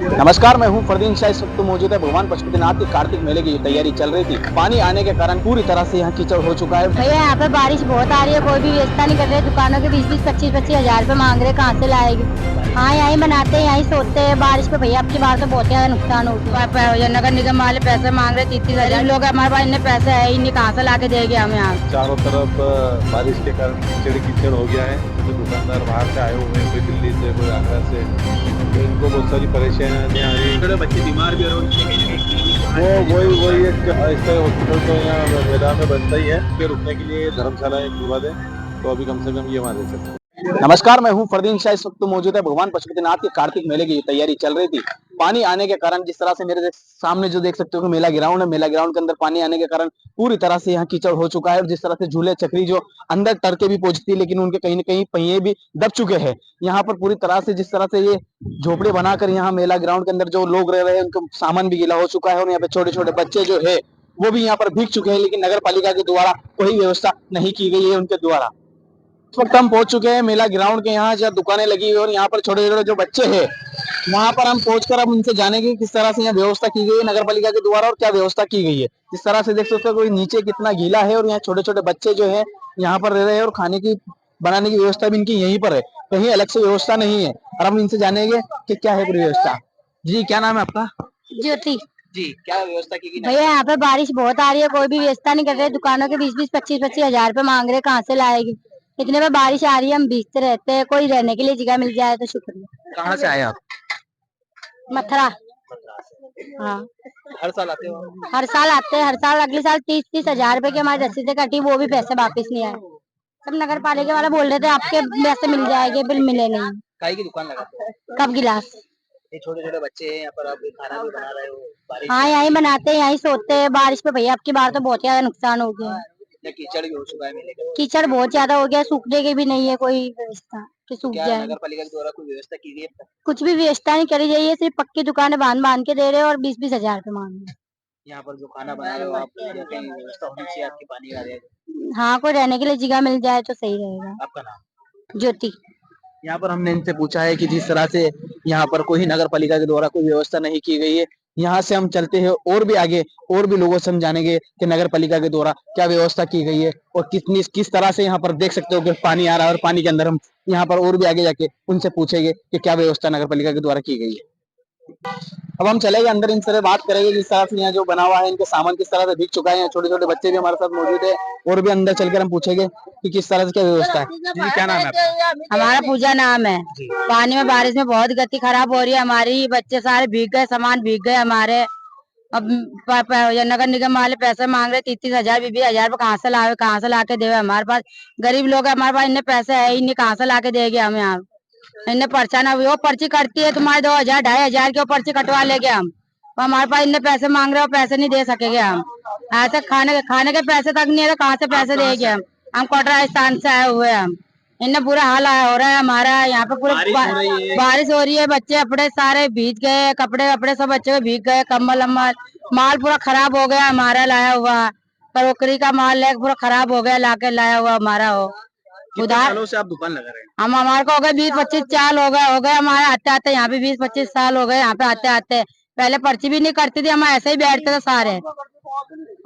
नमस्कार, मैं हूं फरदीन शाह। इस वक्त मौजूद है भगवान पशुपतिनाथ के कार्तिक मेले की तैयारी चल रही थी। पानी आने के कारण पूरी तरह से यहाँ कीचड़ हो चुका है। भैया यहाँ पे बारिश बहुत आ रही है, कोई भी व्यवस्था नहीं कर रहे। दुकानों के 20-20, 25-25 हजार रुपए मांग रहे, कहाँ से लाएगी। हाँ, यहीं बनाते हैं, यहीं सोते हैं। बारिश पे भैया अब की बार तो बहुत ज्यादा नुकसान हो गया। नगर निगम वाले पैसे मांग रहे 30-30 हजार। लोग हमारे पास इतने पैसे है ही नहीं, कहाँ से ला के देंगे हम यहाँ। चारों तरफ बारिश के कारण कीचड़ कीचड़ हो गया है। जो दुकानदार बाहर से आए हुए हैं, कोई दिल्ली से, कोई आगरा से, तो इनको बहुत सारी परेशानियां आ रही हैं। बच्चे बीमार भी हो रहे हैं। वही एक ऐसा हॉस्पिटल तो यहाँ मैदान में बनता ही है, उसके रुकने के लिए धर्मशाला एक खुलवा दें तो अभी कम से कम ये वहाँ रह सकते हैं। नमस्कार, मैं हूं फरदीन शाह। इस वक्त मौजूद है भगवान पशुपतिनाथ के कार्तिक मेले की तैयारी चल रही थी। पानी आने के कारण जिस तरह से मेरे सामने जो देख सकते हो कि मेला ग्राउंड है, मेला ग्राउंड के अंदर पानी आने के कारण पूरी तरह से यहाँ कीचड़ हो चुका है। और जिस तरह से झूले चक्री जो अंदर टर के भी पहुंचती है, लेकिन उनके कहीं न कहीं पहिए भी दब चुके हैं। यहाँ पर पूरी तरह से जिस तरह से ये झोपड़े बनाकर यहाँ मेला ग्राउंड के अंदर जो लोग रह रहे हैं, उनका सामान भी गीला हो चुका है। और यहाँ पे छोटे छोटे बच्चे जो है वो भी यहाँ पर भीग चुके हैं, लेकिन नगर पालिका के द्वारा कोई व्यवस्था नहीं की गई है उनके द्वारा। इस वक्त हम पहुंच चुके हैं मेला ग्राउंड के यहाँ, जहाँ दुकानें लगी हुई है और यहाँ पर छोटे छोटे जो बच्चे हैं वहां पर हम पहुंचकर अब उनसे जानेंगे किस तरह से यहाँ व्यवस्था की गई है नगर पालिका के द्वारा और क्या व्यवस्था की गई है। इस तरह से देख सकते हो कोई नीचे कितना गीला है और यहाँ छोटे छोटे बच्चे जो है यहाँ पर रह रहे हैं और खाने की बनाने की व्यवस्था भी इनकी यहीं पर है, कहीं अलग से व्यवस्था नहीं है। और हम इनसे जानेंगे कि क्या है पूरी व्यवस्था। जी, क्या नाम है आपका? ज्योति। जी, क्या व्यवस्था की गई? भैया यहाँ पे बारिश बहुत आ रही है, कोई भी व्यवस्था नहीं कर रहे। दुकानों के 20-20, 25-25 हजार रुपए मांग रहे, कहाँ से लाएगी। इतने में बारिश आ रही है, हम भीगते रहते हैं। कोई रहने के लिए जगह मिल जाए तो शुक्रिया। कहाँ से आए आप? मथुरा। हाँ, हर साल आते हो? हर साल आते हैं, हर साल। अगले साल 30-30 हजार रुपए की हमारी रसीदें कटी, वो भी पैसे वापस नहीं आए। सब नगर पालिका वाला बोल रहे थे आपके पैसे मिल जाएंगे, बिल मिले नहीं। काई की दुकान लगाते हो? कब गिलास। ये छोटे छोटे बच्चे हैं, यहाँ पर आप खाना भी बना रहे हो? बारिश हाँ, यहीं बनाते हैं, यहीं सोते हैं। बारिश पे भैया अब की बार तो बहुत ज्यादा नुकसान हो गया है। कीचड़ भी हो चुका है मेले का। कीचड़ बहुत ज्यादा हो गया, सूखने की भी नहीं है कोई व्यवस्था कि सूख क्या जाए। नगर पालिका के द्वारा कोई व्यवस्था की गई है? कुछ भी व्यवस्था नहीं करी जाइए, सिर्फ पक्की दुकानें बांध बांध के दे रहे हैं और 20-20 हजार रुपए मांग रहे हैं। यहाँ पर जो खाना बना रहे हो आप, या कहीं व्यवस्था होनी चाहिए आपकी पानी आ रहे हैं? हाँ, कोई रहने के लिए जगह मिल जाए तो सही रहेगा। आपका नाम? ज्योति। यहाँ पर हमने इनसे पूछा है कि जिस तरह से यहाँ पर कोई नगर पालिका के द्वारा कोई व्यवस्था नहीं की गई है। यहाँ से हम चलते हैं और भी आगे, और भी लोगों से हम जानेंगे कि नगर पालिका के द्वारा क्या व्यवस्था की गई है और किस तरह से यहाँ पर देख सकते हो कि पानी आ रहा है। और पानी के अंदर हम यहाँ पर और भी आगे जाके उनसे पूछेंगे कि क्या व्यवस्था नगर पालिका के द्वारा की गई है। अब हम चलेंगे अंदर, इनसे बात करेंगे जिस तरह से यहाँ जो बना हुआ है, इनके सामान किस तरह से बिक चुका है। छोटे छोटे बच्चे भी हमारे साथ मौजूद है और भी अंदर चलकर हम पूछेंगे कि किस तरह से क्या व्यवस्था है। जी, क्या नाम है आपका? हमारा पूजा नाम है। पानी में बारिश में बहुत गति खराब हो रही है हमारी, बच्चे सारे भीग गए, सामान भीग गए हमारे। अब नगर निगम वाले पैसे मांग रहे 30-30 हजार, 20-20 हजार रुपए, कहाँ से लावे, कहाँ से ला के देवे। हमारे पास गरीब लोग है, हमारे पास इतने पैसे है ही नहीं, कहाँ से ला के देंगे हम यहाँ। इन्हें पर्चा ना, वो पर्ची कटती है तुम्हारे 2,000 2,500 की, वो पर्ची कटवा लेंगे हम। और हमारे पास इतने पैसे मांग रहे हो, पैसे नहीं दे सकेंगे हम। ऐसे खाने के पैसे तक नहीं है तो कहाँ से पैसे देंगे हम कोटा राजस्थान से आए हुए हैं हम। इन्हें बुरा हाल हो रहा है हमारा यहाँ पे। पूरे बारिश हो रही है, बच्चे अपने सारे भीग गए, कपड़े वपड़े सब बच्चे भीग गए, कम्बल अम्बल। माल पूरा खराब हो गया हमारा लाया हुआ। करोकरी का माल लेके पूरा खराब हो गया, लाके लाया हुआ हमारा हो। कितने सालों से आप दुकान लगा रहे हैं? हम हमारे को हो गए 20-25 साल हो गए हमारे आते आते यहाँ पे। 20-25 साल हो गए यहाँ पे आते आते। पहले पर्ची भी नहीं करती थी, हम ऐसे ही बैठते थे सारे।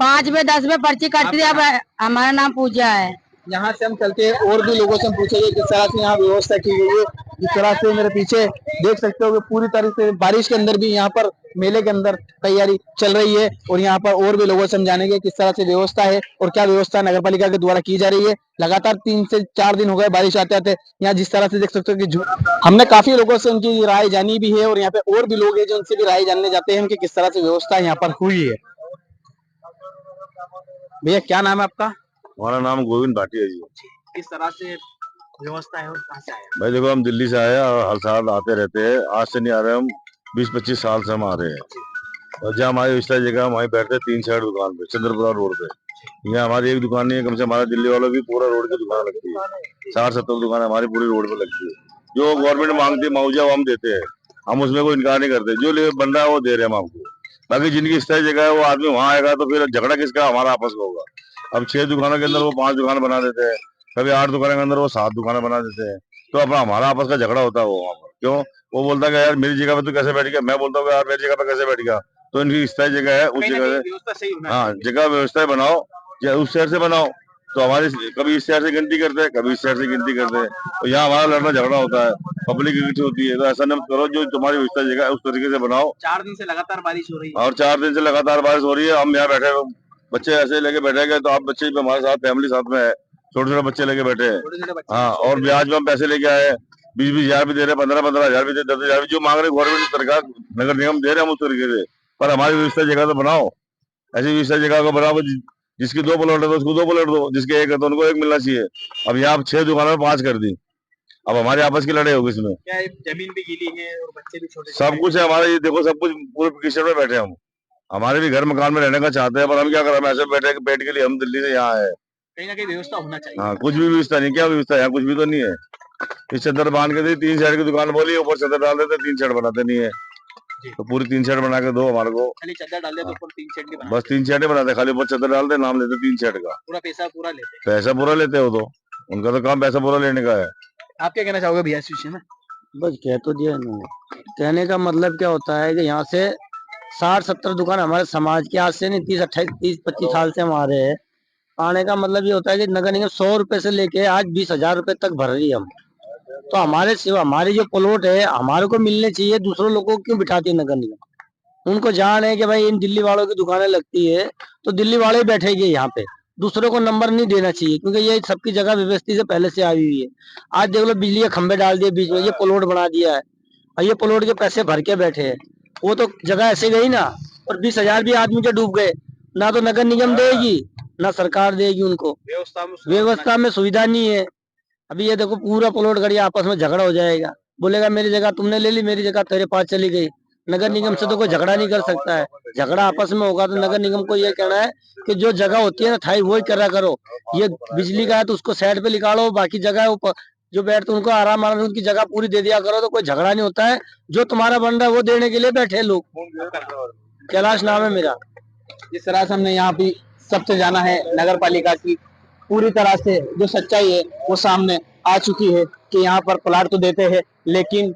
5 में 10 में पर्ची करती थी। अब हमारा नाम पूजा है। यहाँ से हम चलते हैं और भी लोगों से हम पूछेंगे किस तरह से यहाँ व्यवस्था की गई है। जिस तरह से मेरे पीछे देख सकते हो कि पूरी तरह से बारिश के अंदर भी यहाँ पर मेले के अंदर तैयारी चल रही है। और यहाँ पर और भी लोगों से हम जानेंगे किस तरह से व्यवस्था है और क्या व्यवस्था नगर पालिका के द्वारा की जा रही है। लगातार 3 से 4 दिन हो गए बारिश आते आते। यहाँ जिस तरह से देख सकते हो कि हमने काफी लोगों से उनकी राय जानी भी है और यहाँ पे और भी लोग हैं जो उनसे भी राय जानने जाते हैं कि किस तरह से व्यवस्था यहाँ पर हुई है। भैया, क्या नाम है आपका? हमारा नाम गोविंद भाटिया जी। किस तरह से व्यवस्था है और कहाँ से आए? भाई देखो, हम दिल्ली से आए हैं और हर साल आते रहते हैं। आज से नहीं आ रहे, हम 20-25 साल से हम आ रहे हैं। और जहाँ हमारी विस्तार जगह, हम वहीं बैठते हैं 3 साइड दुकान पे, चंद्रपुरा रोड पे। यहाँ हमारी एक दुकान नहीं है, कम से हमारे दिल्ली वालों की पूरा रोड की दुकान लगती है। 60-70 दुकान हमारी पूरी रोड पे लगती है। जो गवर्नमेंट मांगती है मुआवजा, वो हम देते हैं। हम उसमें कोई इनकार नहीं करते, जो बन रहा है वो दे रहे हैं हम आपको। बाकी जिनकी स्थायी जगह है वो आदमी वहां आएगा तो फिर झगड़ा किसका, हमारा आपस में होगा। अब 6 दुकानों के अंदर वो 5 दुकान बना देते हैं, कभी 8 दुकानों के अंदर वो 7 दुकानें बना देते हैं। तो अपना हमारा आपस का झगड़ा होता है वो वहां पर। क्यों? वो बोलता है यार मेरी जगह पे तू कैसे बैठ गया, मैं बोलता हूँ यार मेरी जगह पे कैसे बैठ गया। तो इनकी स्थायी जगह है, उस कहीं ना जगह कहीं से व्यवस्था सही होना हाँ चाहिए। जगह व्यवस्था बनाओ, या उस शहर से बनाओ। तो हमारे कभी इस शहर से गिनती करते हैं, कभी इस शहर से गिनती करते हैं, तो यहाँ हमारा लड़ना झगड़ा होता है, पब्लिक इकट्ठी होती है। तो ऐसा न करो, जो तुम्हारी व्यवस्था जगह है उस तरीके से बनाओ। 4 दिन से लगातार बारिश हो रही है। और 4 दिन से लगातार बारिश हो रही है, हम यहाँ बैठे हैं, बच्चे ऐसे लेके बैठे गए, तो आप बच्चे भी हमारे साथ, फैमिली साथ में है, छोटे छोटे बच्चे लेके बैठे हैं। छोटे छोटे बच्चे हाँ, हैं, और ब्याज में हम पैसे लेके आए हैं, 20-20 हजार भी दे रहे हैं, 15-15 हजार भी दे, 10 हजार भी, जो मांग रहे गवर्नमेंट सरकार, नगर निगम दे रहे हैं हम उस तरीके से। पर हमारी व्यवस्था जगह तो बनाओ, ऐसी व्यवस्था जगह को बनाओ, जिसकी 2 प्लॉट है तो उसको 2 प्लॉट दो, जिसके 1 है तो उनको 1 मिलना चाहिए। अब यहाँ 6 दुकानों में 5 कर दी, अब हमारे आपस की लड़ाई होगी इसमें। क्या है, जमीन भी गीली है और बच्चे भी छोटे सब कुछ है हमारा, ये देखो सब कुछ पूरे किचन में बैठे हैं हम। हमारे भी घर मकान में रहने का चाहते हैं, पर हम क्या करें, हम ऐसे बैठे पेट के लिए हम दिल्ली से यहाँ आए। कहीं ना कहीं व्यवस्था होना चाहिए। हाँ, कुछ भी व्यवस्था नहीं, क्या व्यवस्था है यहाँ, कुछ भी तो नहीं है। इस चद्दर बांध के दी, 3 शेड की दुकान बोली, ऊपर चद्दर डाल देते, 3 शेड बनाते नहीं है। तो पूरी 3 शेड बना के दो हमारे को। खाली चद्दर डाल दे तो हाँ, ऊपर 3 शेड नहीं बस बनाते। 3 शेड ही बनाते, खाली ऊपर चद्दर डालते, नाम लेते 3 शेड का। पूरा पैसा पूरा लेते। पैसा पूरा लेते हो, तो उनका तो काम पैसा पूरा लेने का है। आप क्या कहना चाहोगे भैया इस विषय में? बस कह तो दिया इन्होंने। कहने का मतलब क्या होता है कि यहाँ से 60-70 दुकान हमारे समाज के, आज से नहीं 30-25 साल से हमारे है। आने का मतलब ये होता है कि नगर निगम 100 रुपए से लेके आज 20,000 रुपए तक भर रही है हम। तो हमारे सिवा हमारी जो प्लॉट है हमारे को मिलने चाहिए, दूसरों लोगों को क्यों बिठाती है नगर निगम? उनको जान है कि भाई इन दिल्ली वालों की दुकानें लगती है तो दिल्ली वाले ही बैठेंगे यहाँ पे, दूसरों को नंबर नहीं देना चाहिए, क्योंकि ये सबकी जगह व्यवस्थित से पहले से आई हुई है। आज देख लो बिजली के खंभे डाल दिए बीच में, ये प्लॉट बना दिया है और ये प्लॉट के पैसे भर के बैठे हैं। वो तो जगह ऐसे गई ना, और 20,000 भी आदमी के डूब गए। ना तो नगर निगम देगी ना सरकार देगी उनको, व्यवस्था में सुविधा नहीं है। अभी ये देखो पूरा प्लॉट गड़िया आपस में झगड़ा हो जाएगा, बोलेगा मेरी जगह तुमने ले ली, मेरी जगह तेरे पास चली गई। नगर निगम से तो कोई झगड़ा नहीं कर सकता है। झगड़ा आपस में होगा तो नगर निगम को ये कहना है कि जो जगह होती है ना थाई वही करा करो। ये बिजली का है तो उसको साइड पे निकालो, बाकी जगह है ऊपर जो बैठते उनको आराम आराम से उनकी जगह पूरी दे दिया करो, तो कोई झगड़ा नहीं होता है। जो तुम्हारा बन रहा है वो देने के लिए बैठे लोग। कैलाश नाम है मेरा। जिस तरह से हमने यहाँ पे सबसे जाना है, नगर पालिका की पूरी तरह से जो सच्चाई है वो सामने आ चुकी है कि यहाँ पर प्लाट तो देते हैं, लेकिन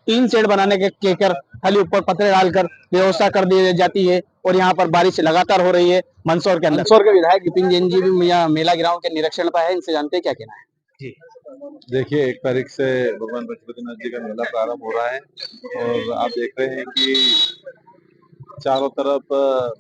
3 शेड बनाने के कहकर खाली ऊपर पत्रे डालकर व्यवस्था कर दी जाती है। और यहाँ पर बारिश लगातार हो रही है मंदसौर के अंदर। मंदसौर के विधायक विपिन जैन जी भी यहाँ मेला ग्राउंड के निरीक्षण पर है, इनसे जानते हैं क्या कहना है। जी देखिए 1 तारीख से भगवान पशुपतिनाथ जी का मेला प्रारंभ हो रहा है और आप देख रहे हैं कि चारों तरफ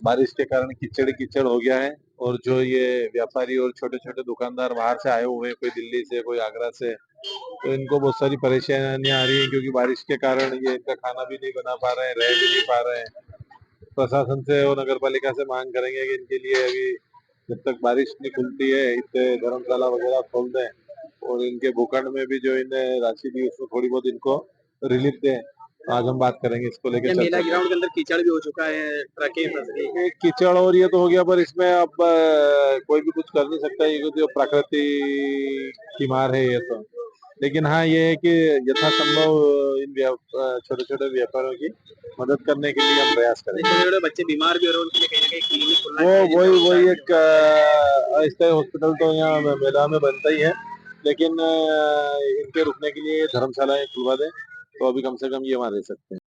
बारिश के कारण कीचड़ कीचड़ हो गया है। और जो ये व्यापारी और छोटे छोटे दुकानदार बाहर से आए हुए हैं, कोई दिल्ली से कोई आगरा से, तो इनको बहुत सारी परेशानियां आ रही है, क्योंकि बारिश के कारण ये इनका खाना भी नहीं बना पा रहे हैं, रह भी नहीं पा रहे हैं। प्रशासन से और नगर पालिका से मांग करेंगे कि इनके लिए अभी जब तक बारिश नहीं खुलती है इतने धर्मशाला वगैरह खोल दें, और इनके भूखंड में भी जो इन्हें राशि दी उसमें थोड़ी बहुत इनको रिलीफ दें। आज हम बात करेंगे इसको लेकर। मेला ग्राउंड के अंदर कीचड़ भी हो चुका है, ट्रकें फंस गई। कीचड़ और ये तो हो गया, पर इसमें अब कोई भी कुछ कर नहीं सकता, ये जो प्रकृति की मार है ये तो। लेकिन हाँ ये है कि यथासंभव इन छोटे छोटे व्यापारियों की मदद करने के लिए हम प्रयास करेंगे। छोटे छोटे बच्चे बीमार भी हो रहे हैं, उनके लिए कहीं ना कहीं क्लिनिक खुलना वो चाहिए। वही एक अस्थायी हॉस्पिटल तो यहाँ मेला में बनता ही है, लेकिन इनके रुकने के लिए धर्मशालाएं खुलवा दें तो अभी कम से कम ये वहाँ रह सकते हैं।